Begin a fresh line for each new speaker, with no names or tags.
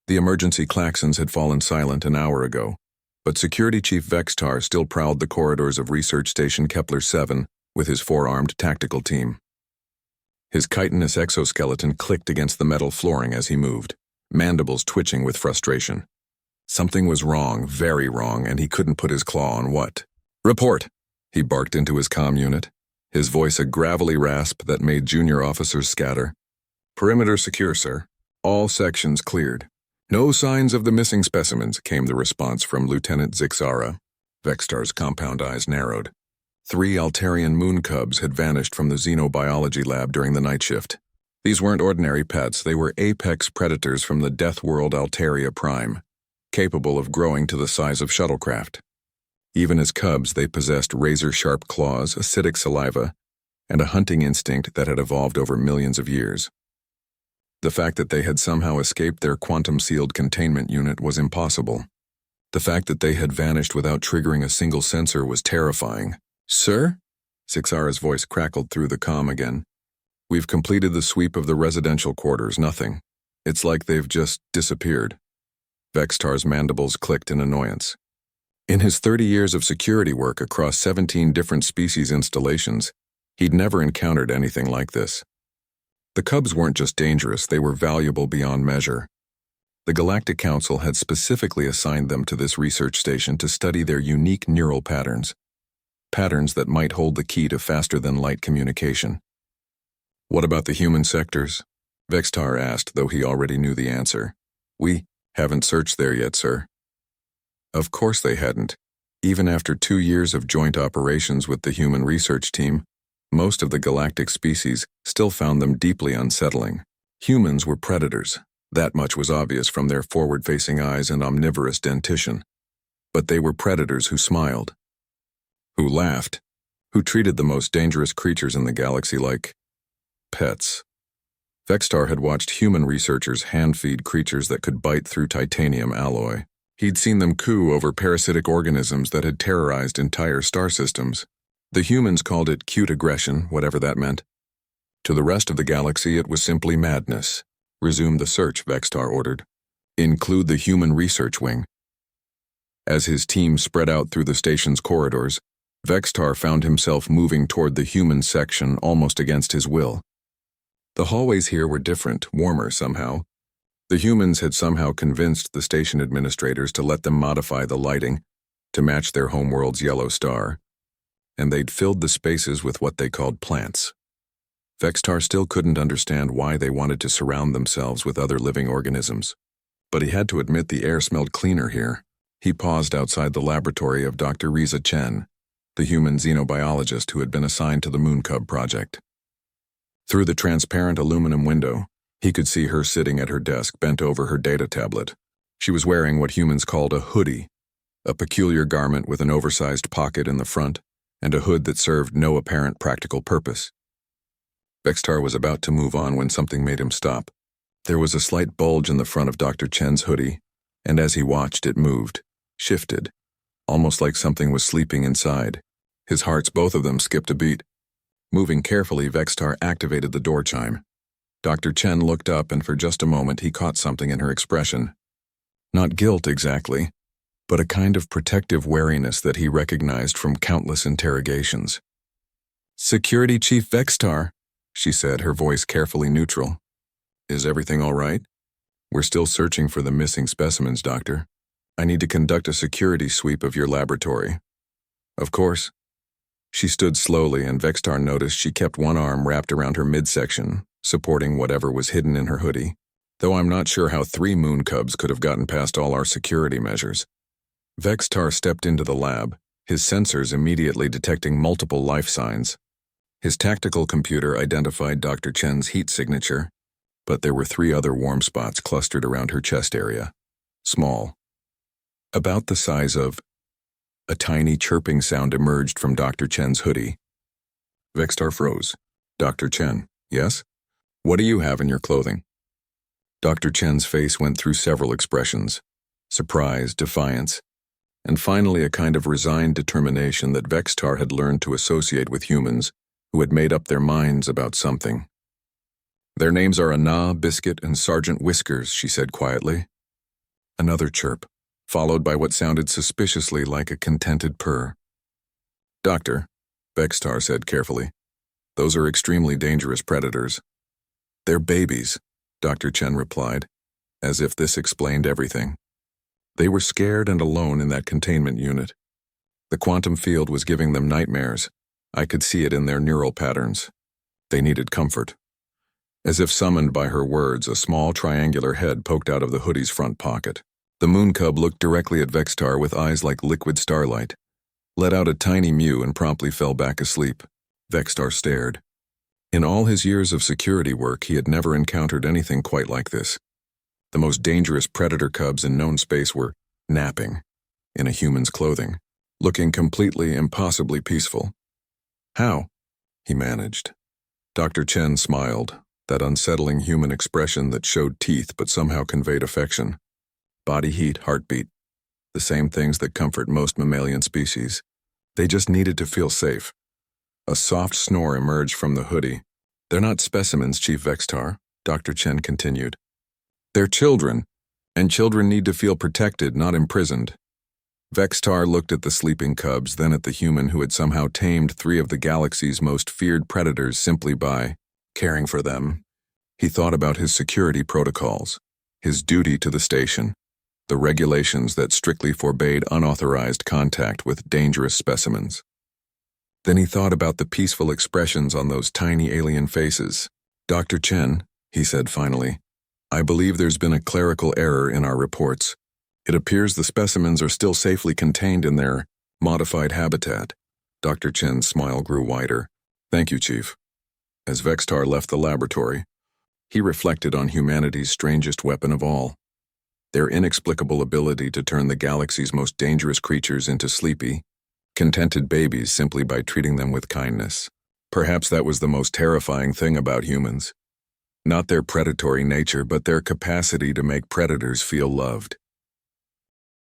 The emergency klaxons had fallen silent an hour ago, but Security Chief Vextar still prowled the corridors of Research Station Kepler-7 with his four-armed tactical team. His chitinous exoskeleton clicked against the metal flooring as he moved, mandibles twitching with frustration. Something was wrong, very wrong, and he couldn't put his claw on what. "Report!" he barked into his comm unit, his voice a gravelly rasp that made junior officers scatter. "Perimeter secure, sir. All sections cleared." "No signs of the missing specimens," came the response from Lieutenant Zixara. Vextar's compound eyes narrowed. 3 Altarian moon cubs had vanished from the xenobiology lab during the night shift. These weren't ordinary pets, they were apex predators from the death world Alaria Prime, capable of growing to the size of shuttlecraft. Even as cubs, they possessed razor-sharp claws, acidic saliva, and a hunting instinct that had evolved over millions of years. The fact that they had somehow escaped their quantum-sealed containment unit was impossible. The fact that they had vanished without triggering a single sensor was terrifying. "Sir?" Zixara's voice crackled through the comm again. "We've completed the sweep of the residential quarters, nothing. It's like they've just disappeared." Vextar's mandibles clicked in annoyance. In his 30 years of security work across 17 different species installations, he'd never encountered anything like this. The cubs weren't just dangerous, they were valuable beyond measure. The Galactic Council had specifically assigned them to this research station to study their unique neural patterns that might hold the key to faster-than-light communication. "What about the human sectors?" Vextar asked, though he already knew the answer. "We haven't searched there yet, sir." Of course they hadn't. Even after 2 years of joint operations with the human research team, most of the galactic species still found them deeply unsettling. Humans were predators. That much was obvious from their forward-facing eyes and omnivorous dentition. But they were predators who smiled, who laughed, who treated the most dangerous creatures in the galaxy like pets. Vextar had watched human researchers hand-feed creatures that could bite through titanium alloy. He'd seen them coo over parasitic organisms that had terrorized entire star systems. The humans called it cute aggression, whatever that meant. To the rest of the galaxy, it was simply madness. "Resume the search," Vextar ordered. "Include the human research wing." As his team spread out through the station's corridors, Vextar found himself moving toward the human section almost against his will. The hallways here were different, warmer somehow. The humans had somehow convinced the station administrators to let them modify the lighting to match their homeworld's yellow star, and they'd filled the spaces with what they called plants. Vextar still couldn't understand why they wanted to surround themselves with other living organisms, but he had to admit the air smelled cleaner here. He paused outside the laboratory of Dr. Riza Chen, the human xenobiologist who had been assigned to the Moon Cub project. Through the transparent aluminum window, he could see her sitting at her desk bent over her data tablet. She was wearing what humans called a hoodie, a peculiar garment with an oversized pocket in the front and a hood that served no apparent practical purpose. Vextar was about to move on when something made him stop. There was a slight bulge in the front of Dr. Chen's hoodie, and as he watched, it moved, shifted, almost like something was sleeping inside. His hearts, both of them, skipped a beat. Moving carefully, Vextar activated the door chime. Dr. Chen looked up, and for just a moment he caught something in her expression. Not guilt exactly, but a kind of protective wariness that he recognized from countless interrogations. "Security Chief Vextar," she said, her voice carefully neutral. "Is everything all right?" "We're still searching for the missing specimens, Doctor. I need to conduct a security sweep of your laboratory." "Of course." She stood slowly, and Vextar noticed she kept one arm wrapped around her midsection, supporting whatever was hidden in her hoodie, though I'm not sure how 3 moon cubs could have gotten past all our security measures. Vextar stepped into the lab, his sensors immediately detecting multiple life signs. His tactical computer identified Dr. Chen's heat signature, but there were 3 other warm spots clustered around her chest area. Small. About the size of... A tiny chirping sound emerged from Dr. Chen's hoodie. Vextar froze. "Dr. Chen, yes? What do you have in your clothing?" Dr. Chen's face went through several expressions: surprise, defiance, and finally a kind of resigned determination that Vextar had learned to associate with humans who had made up their minds about something. "Their names are Anna, Biscuit, and Sergeant Whiskers," she said quietly. Another chirp, followed by what sounded suspiciously like a contented purr. "Doctor," Vextar said carefully, "those are extremely dangerous predators." "They're babies," Dr. Chen replied, as if this explained everything. They were scared and alone in that containment unit. The quantum field was giving them nightmares. I could see it in their neural patterns. They needed comfort. As if summoned by her words, a small triangular head poked out of the hoodie's front pocket. The moon cub looked directly at Vextar with eyes like liquid starlight, let out a tiny mew and promptly fell back asleep. Vextar stared. In all his years of security work, he had never encountered anything quite like this. The most dangerous predator cubs in known space were napping, in a human's clothing, looking completely, impossibly peaceful. "How?" he managed. Dr. Chen smiled, that unsettling human expression that showed teeth but somehow conveyed affection. Body heat, heartbeat, the same things that comfort most mammalian species. They just needed to feel safe. A soft snore emerged from the hoodie. "They're not specimens, Chief Vextar," Dr. Chen continued. "They're children, and children need to feel protected, not imprisoned." Vextar looked at the sleeping cubs, then at the human who had somehow tamed 3 of the galaxy's most feared predators simply by caring for them. He thought about his security protocols, his duty to the station, the regulations that strictly forbade unauthorized contact with dangerous specimens. Then he thought about the peaceful expressions on those tiny alien faces. "Dr. Chen," he said finally, "I believe there's been a clerical error in our reports. It appears the specimens are still safely contained in their modified habitat." Dr. Chen's smile grew wider. "Thank you, Chief." As Vextar left the laboratory, he reflected on humanity's strangest weapon of all. Their inexplicable ability to turn the galaxy's most dangerous creatures into sleepy, contented babies simply by treating them with kindness. Perhaps that was the most terrifying thing about humans. Not their predatory nature, but their capacity to make predators feel loved.